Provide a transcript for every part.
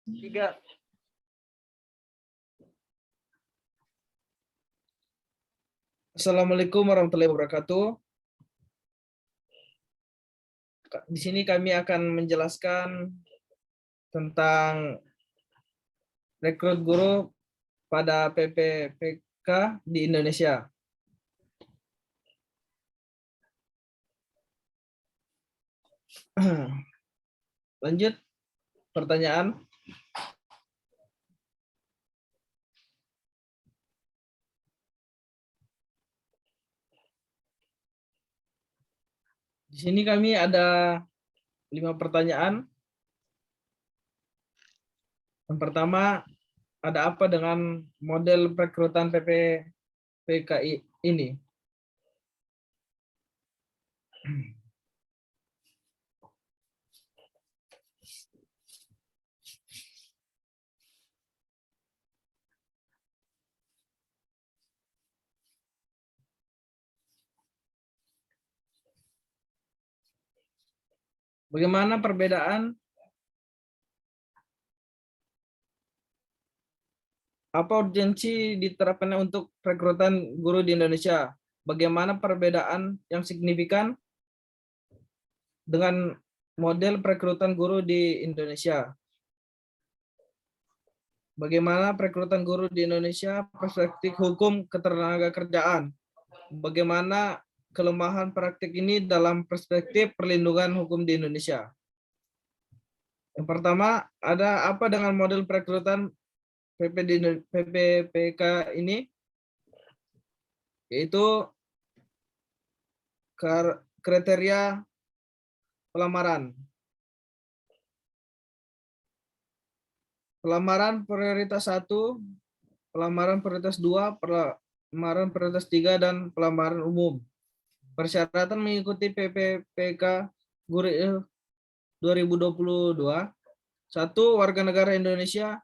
Tiga. Assalamualaikum warahmatullahi wabarakatuh. Di sini kami akan menjelaskan tentang rekrut guru pada PPPK di Indonesia. Lanjut pertanyaan. Di sini kami ada 5 pertanyaan. Yang pertama, ada apa dengan model perekrutan PPPK ini? Bagaimana perbedaan? Apa urgensi diterapkannya untuk perekrutan guru di Indonesia? Bagaimana perbedaan yang signifikan dengan model perekrutan guru di Indonesia? Bagaimana perekrutan guru di Indonesia perspektif hukum ketenagakerjaan? Bagaimana kelemahan praktik ini dalam perspektif perlindungan hukum di Indonesia? Yang pertama, ada apa dengan model perekrutan PPPK ini? Yaitu kriteria pelamaran. Pelamaran prioritas 1, pelamaran prioritas 2, pelamaran prioritas 3, dan pelamaran umum. Persyaratan mengikuti PPPK Guru 2022. 1. Warga negara Indonesia.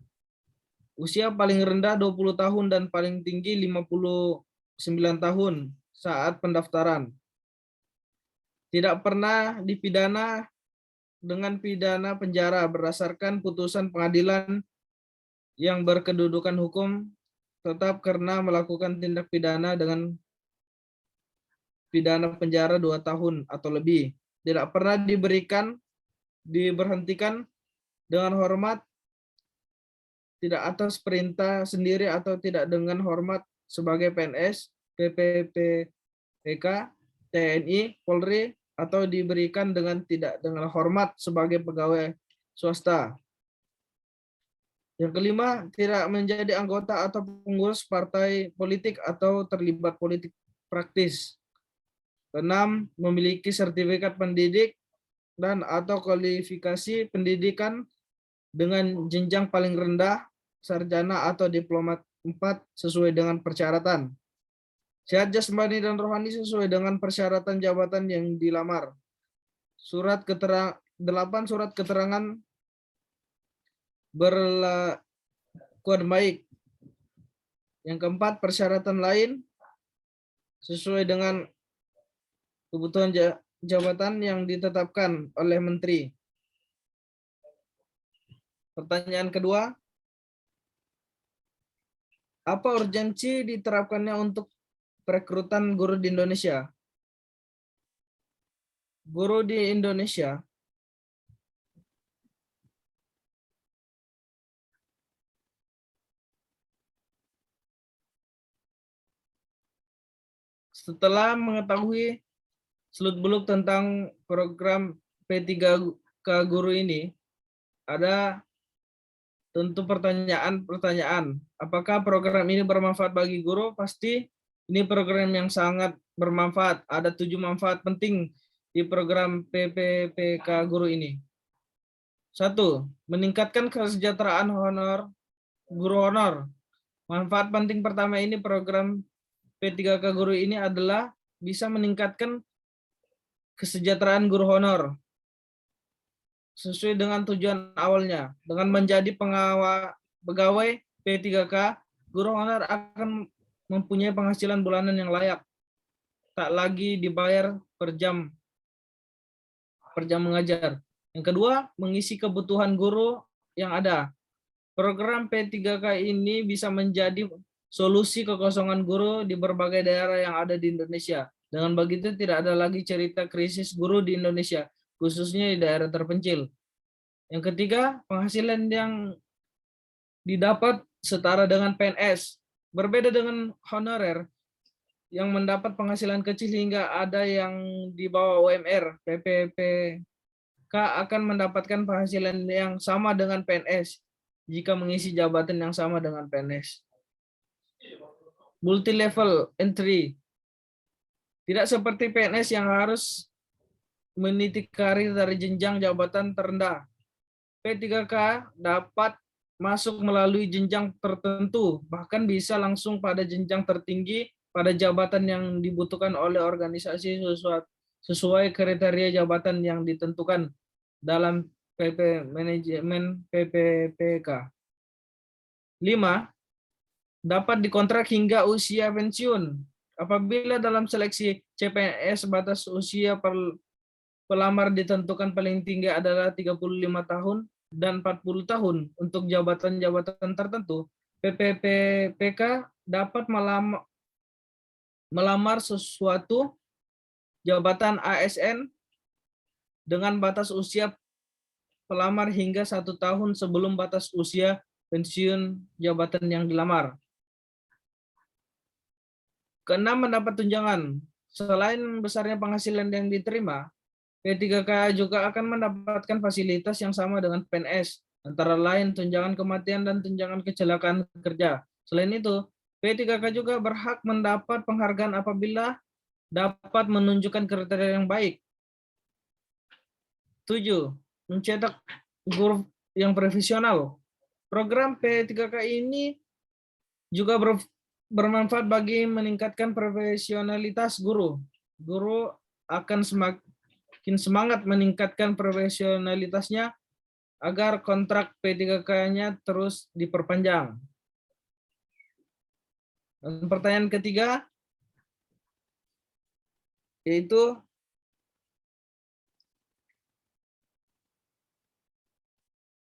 Usia paling rendah 20 tahun dan paling tinggi 59 tahun saat pendaftaran. Tidak pernah dipidana dengan pidana penjara berdasarkan putusan pengadilan yang berkedudukan hukum tetap karena melakukan tindak pidana dengan pidana penjara 2 tahun atau lebih. Tidak pernah diberhentikan dengan hormat, tidak atas perintah sendiri atau tidak dengan hormat sebagai PNS, PPPK, TNI, Polri, atau diberikan tidak dengan hormat sebagai pegawai swasta. Yang kelima, tidak menjadi anggota atau pengurus partai politik atau terlibat politik praktis. Keenam, memiliki sertifikat pendidik dan atau kualifikasi pendidikan dengan jenjang paling rendah, sarjana atau diplomat 4 sesuai dengan persyaratan. Sehat jasmani dan rohani sesuai dengan persyaratan jabatan yang dilamar. 8 surat keterangan berlakuan baik. Yang keempat, persyaratan lain sesuai dengan kebutuhan jabatan yang ditetapkan oleh menteri. Pertanyaan kedua, apa urgensi diterapkannya untuk perekrutan guru di Indonesia? Guru di Indonesia setelah mengetahui seluk-beluk tentang program P3K guru ini, ada tentu pertanyaan. Apakah program ini bermanfaat bagi guru? Pasti ini program yang sangat bermanfaat. Ada 7 manfaat penting di program PPPK guru ini. 1. Meningkatkan kesejahteraan guru honor. Manfaat penting pertama ini program P3K guru ini adalah bisa meningkatkan kesejahteraan guru honor sesuai dengan tujuan awalnya. Dengan menjadi pegawai P3K, guru honor akan mempunyai penghasilan bulanan yang layak. Tak lagi dibayar per jam mengajar. Yang kedua, mengisi kebutuhan guru yang ada. Program P3K ini bisa menjadi solusi kekosongan guru di berbagai daerah yang ada di Indonesia. Dengan begitu tidak ada lagi cerita krisis guru di Indonesia, khususnya di daerah terpencil. Yang ketiga, penghasilan yang didapat setara dengan PNS. Berbeda dengan honorer yang mendapat penghasilan kecil hingga ada yang di bawah UMR, PPPK akan mendapatkan penghasilan yang sama dengan PNS jika mengisi jabatan yang sama dengan PNS. Multi-level entry. Tidak seperti PNS yang harus meniti karir dari jenjang jabatan terendah. P3K dapat masuk melalui jenjang tertentu, bahkan bisa langsung pada jenjang tertinggi pada jabatan yang dibutuhkan oleh organisasi sesuai kriteria jabatan yang ditentukan dalam PP manajemen PPPK. 5. Dapat dikontrak hingga usia pensiun. Apabila dalam seleksi CPNS batas usia pelamar ditentukan paling tinggi adalah 35 tahun dan 40 tahun untuk jabatan-jabatan tertentu, PPPK dapat melamar sesuatu jabatan ASN dengan batas usia pelamar hingga 1 tahun sebelum batas usia pensiun jabatan yang dilamar. Keenam, mendapat tunjangan. Selain besarnya penghasilan yang diterima, P3K juga akan mendapatkan fasilitas yang sama dengan PNS, antara lain tunjangan kematian dan tunjangan kecelakaan kerja. Selain itu, P3K juga berhak mendapat penghargaan apabila dapat menunjukkan kriteria yang baik. 7. Mencetak guru yang profesional. Program P3K ini juga bermanfaat bagi meningkatkan profesionalitas guru. Guru akan semakin semangat meningkatkan profesionalitasnya agar kontrak P3K-nya terus diperpanjang. Dan pertanyaan ketiga yaitu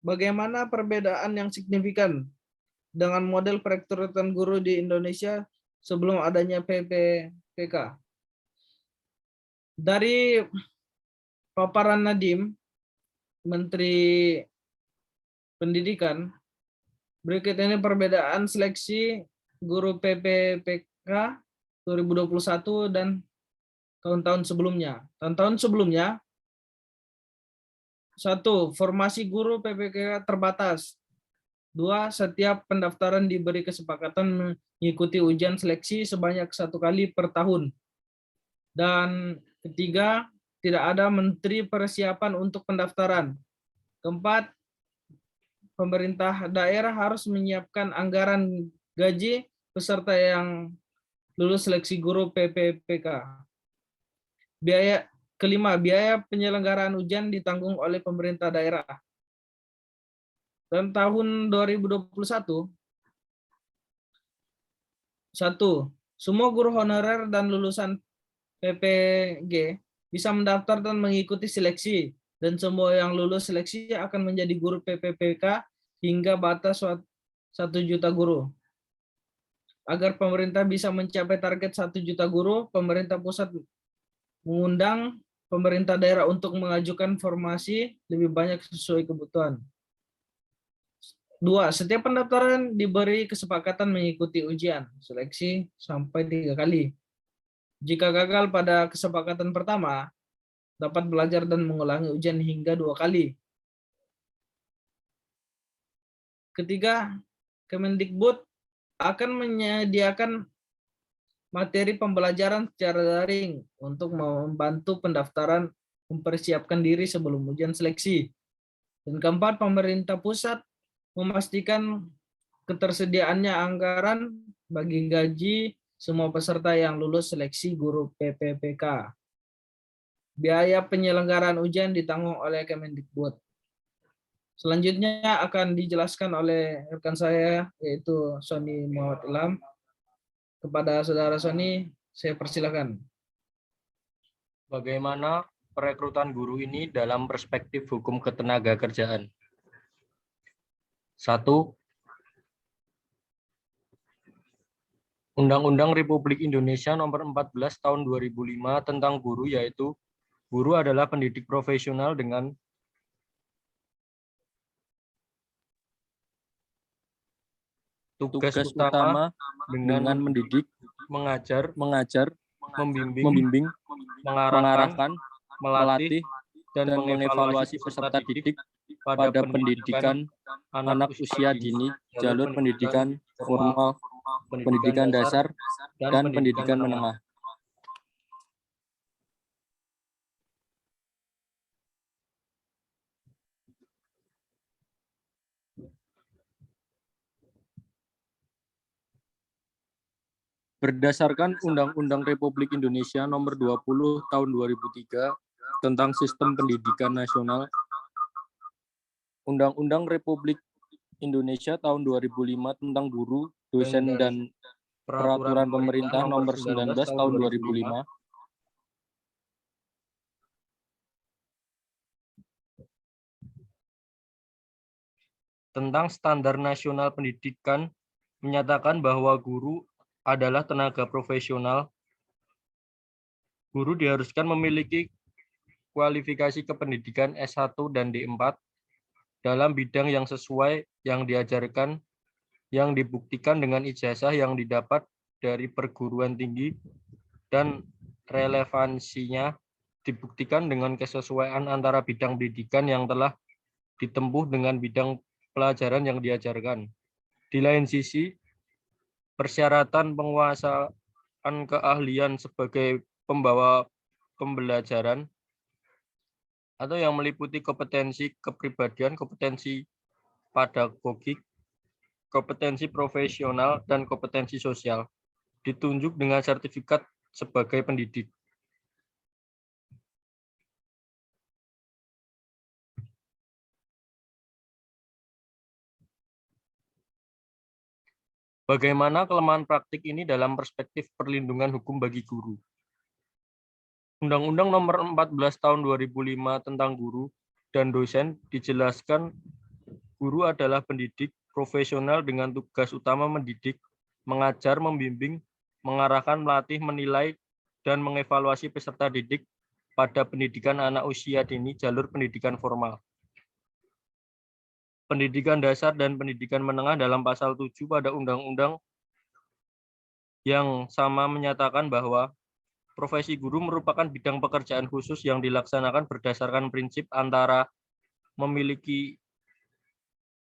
bagaimana perbedaan yang signifikan dengan model perekrutan guru di Indonesia sebelum adanya PPPK. Dari paparan Nadiem, Menteri Pendidikan, berikut ini perbedaan seleksi guru PPPK 2021 dan tahun-tahun sebelumnya. Tahun-tahun sebelumnya, 1. Formasi guru PPPK terbatas. 2. Setiap pendaftaran diberi kesepakatan mengikuti ujian seleksi sebanyak 1 kali per tahun. Dan ketiga, tidak ada menteri persiapan untuk pendaftaran. 4. Pemerintah daerah harus menyiapkan anggaran gaji peserta yang lulus seleksi guru PPPK. Kelima, biaya penyelenggaraan ujian ditanggung oleh pemerintah daerah. Dan tahun 2021, 1. Semua guru honorer dan lulusan PPG bisa mendaftar dan mengikuti seleksi, dan semua yang lulus seleksi akan menjadi guru PPPK hingga batas 1 juta guru. Agar pemerintah bisa mencapai target 1 juta guru, pemerintah pusat mengundang pemerintah daerah untuk mengajukan formasi lebih banyak sesuai kebutuhan. 2. Setiap pendaftaran diberi kesepakatan mengikuti ujian seleksi sampai 3 kali. Jika gagal pada kesepakatan pertama, dapat belajar dan mengulangi ujian hingga 2 kali. Ketiga, Kemendikbud akan menyediakan materi pembelajaran secara daring untuk membantu pendaftaran mempersiapkan diri sebelum ujian seleksi. Dan keempat, pemerintah pusat memastikan ketersediaannya anggaran bagi gaji semua peserta yang lulus seleksi guru PPPK. Biaya penyelenggaraan ujian ditanggung oleh Kemendikbud. Selanjutnya akan dijelaskan oleh rekan saya, yaitu Sony Muhammad Ilham. Kepada saudara Sony, saya persilakan. Bagaimana perekrutan guru ini dalam perspektif hukum ketenaga kerjaan? 1. Undang-Undang Republik Indonesia Nomor 14 Tahun 2005 tentang guru, yaitu guru adalah pendidik profesional dengan tugas utama dengan mendidik, mengajar, mengajar, membimbing, membimbing, mengarahkan, melatih, dan dan mengevaluasi peserta didik pada pendidikan anak usia dini, jalur pendidikan formal, pendidikan dasar, dan pendidikan menengah. Berdasarkan Undang-Undang Republik Indonesia Nomor 20 Tahun 2003 tentang Sistem Pendidikan Nasional, Undang-Undang Republik Indonesia Tahun 2005 tentang guru, dosen, dan Peraturan Pemerintah Nomor 19 Tahun 2005, tentang Standar Nasional Pendidikan menyatakan bahwa guru adalah tenaga profesional. Guru diharuskan memiliki kualifikasi kependidikan S1 dan D4 dalam bidang yang sesuai yang diajarkan, yang dibuktikan dengan ijazah yang didapat dari perguruan tinggi, dan relevansinya dibuktikan dengan kesesuaian antara bidang pendidikan yang telah ditempuh dengan bidang pelajaran yang diajarkan. Di lain sisi, persyaratan penguasaan keahlian sebagai pembawa pembelajaran atau yang meliputi kompetensi kepribadian, kompetensi pedagogik, kompetensi profesional, dan kompetensi sosial ditunjuk dengan sertifikat sebagai pendidik. Bagaimana kelemahan praktik ini dalam perspektif perlindungan hukum bagi guru? Undang-Undang Nomor 14 Tahun 2005 tentang guru dan dosen dijelaskan guru adalah pendidik profesional dengan tugas utama mendidik, mengajar, membimbing, mengarahkan, melatih, menilai, dan mengevaluasi peserta didik pada pendidikan anak usia dini jalur pendidikan formal. Pendidikan dasar dan pendidikan menengah dalam pasal 7 pada undang-undang yang sama menyatakan bahwa profesi guru merupakan bidang pekerjaan khusus yang dilaksanakan berdasarkan prinsip antara memiliki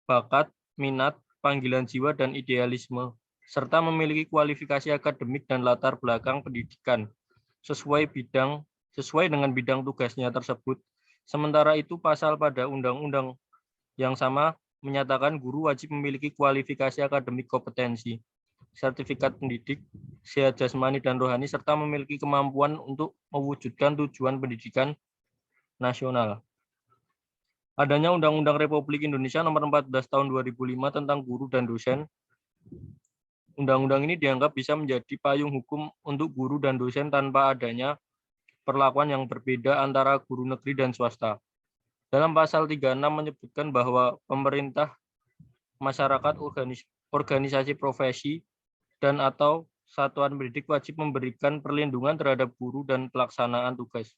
bakat, minat, panggilan jiwa, dan idealisme, serta memiliki kualifikasi akademik dan latar belakang pendidikan sesuai dengan bidang tugasnya tersebut. Sementara itu, pasal pada undang-undang yang sama menyatakan guru wajib memiliki kualifikasi akademik kompetensi, sertifikat pendidik, sehat jasmani dan rohani, serta memiliki kemampuan untuk mewujudkan tujuan pendidikan nasional. Adanya Undang-Undang Republik Indonesia Nomor 14 Tahun 2005 tentang guru dan dosen. Undang-undang ini dianggap bisa menjadi payung hukum untuk guru dan dosen tanpa adanya perlakuan yang berbeda antara guru negeri dan swasta. Dalam pasal 36 menyebutkan bahwa pemerintah, masyarakat, organisasi profesi, dan atau satuan pendidik wajib memberikan perlindungan terhadap guru dan pelaksanaan tugas.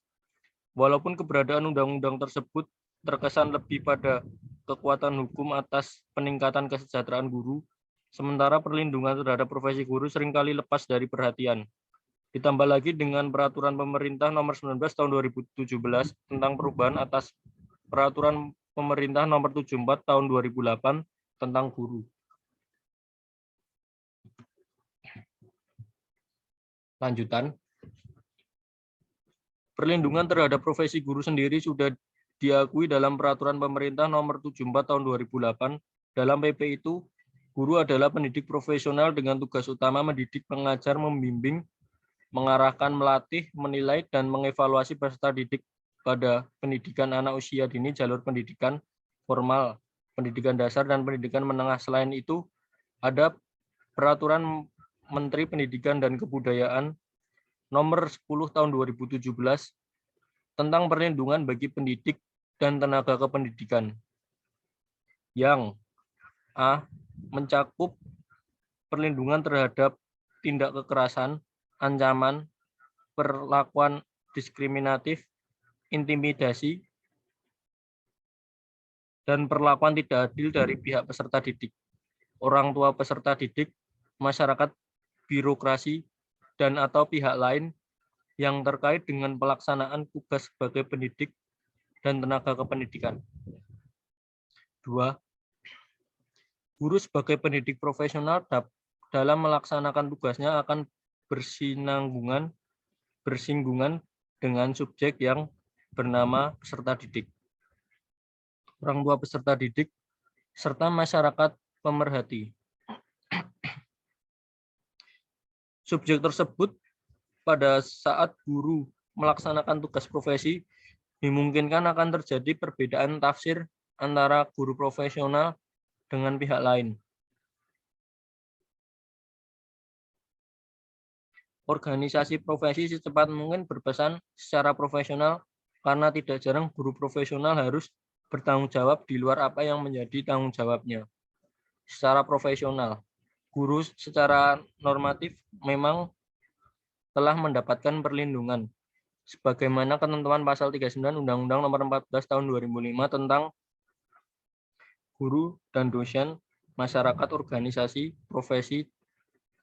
Walaupun keberadaan undang-undang tersebut terkesan lebih pada kekuatan hukum atas peningkatan kesejahteraan guru, sementara perlindungan terhadap profesi guru seringkali lepas dari perhatian. Ditambah lagi dengan Peraturan Pemerintah Nomor 19 Tahun 2017 tentang perubahan atas Peraturan Pemerintah Nomor 74 Tahun 2008 tentang guru. Lanjutan. Perlindungan terhadap profesi guru sendiri sudah diakui dalam Peraturan Pemerintah Nomor 74 Tahun 2008. Dalam PP itu, guru adalah pendidik profesional dengan tugas utama mendidik, mengajar, membimbing, mengarahkan, melatih, menilai, dan mengevaluasi peserta didik pada pendidikan anak usia dini jalur pendidikan formal, pendidikan dasar, dan pendidikan menengah. Selain itu, ada Peraturan Menteri Pendidikan dan Kebudayaan Nomor 10 Tahun 2017 tentang perlindungan bagi pendidik dan tenaga kependidikan yang mencakup perlindungan terhadap tindak kekerasan, ancaman, perlakuan diskriminatif, intimidasi, dan perlakuan tidak adil dari pihak peserta didik, orang tua peserta didik, masyarakat, birokrasi, dan atau pihak lain yang terkait dengan pelaksanaan tugas sebagai pendidik dan tenaga kependidikan. 2. Guru sebagai pendidik profesional dalam melaksanakan tugasnya akan bersinggungan dengan subjek yang bernama peserta didik, orang tua peserta didik, serta masyarakat pemerhati. Subjek tersebut pada saat guru melaksanakan tugas profesi dimungkinkan akan terjadi perbedaan tafsir antara guru profesional dengan pihak lain. Organisasi profesi secepat mungkin berpesan secara profesional karena tidak jarang guru profesional harus bertanggung jawab di luar apa yang menjadi tanggung jawabnya. Secara profesional, guru secara normatif memang telah mendapatkan perlindungan sebagaimana ketentuan pasal 39 Undang-Undang Nomor 14 Tahun 2005 tentang guru dan dosen, masyarakat, organisasi, profesi,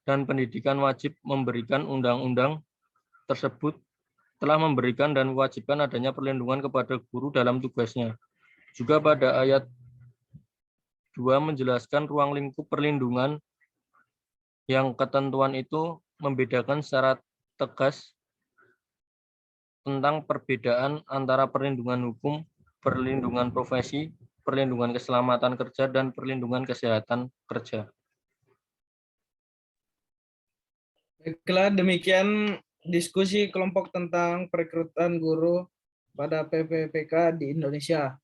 dan pendidikan wajib memberikan undang-undang tersebut telah memberikan dan mewajibkan adanya perlindungan kepada guru dalam tugasnya. Juga pada ayat 2 menjelaskan ruang lingkup perlindungan yang ketentuan itu membedakan secara tegas tentang perbedaan antara perlindungan hukum, perlindungan profesi, perlindungan keselamatan kerja, dan perlindungan kesehatan kerja. Baiklah, demikian diskusi kelompok tentang perekrutan guru pada PPPK di Indonesia.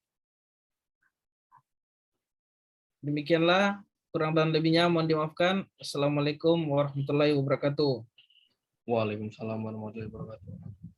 Demikianlah, kurang dan lebihnya mohon dimaafkan. Assalamualaikum warahmatullahi wabarakatuh. Waalaikumsalam warahmatullahi wabarakatuh.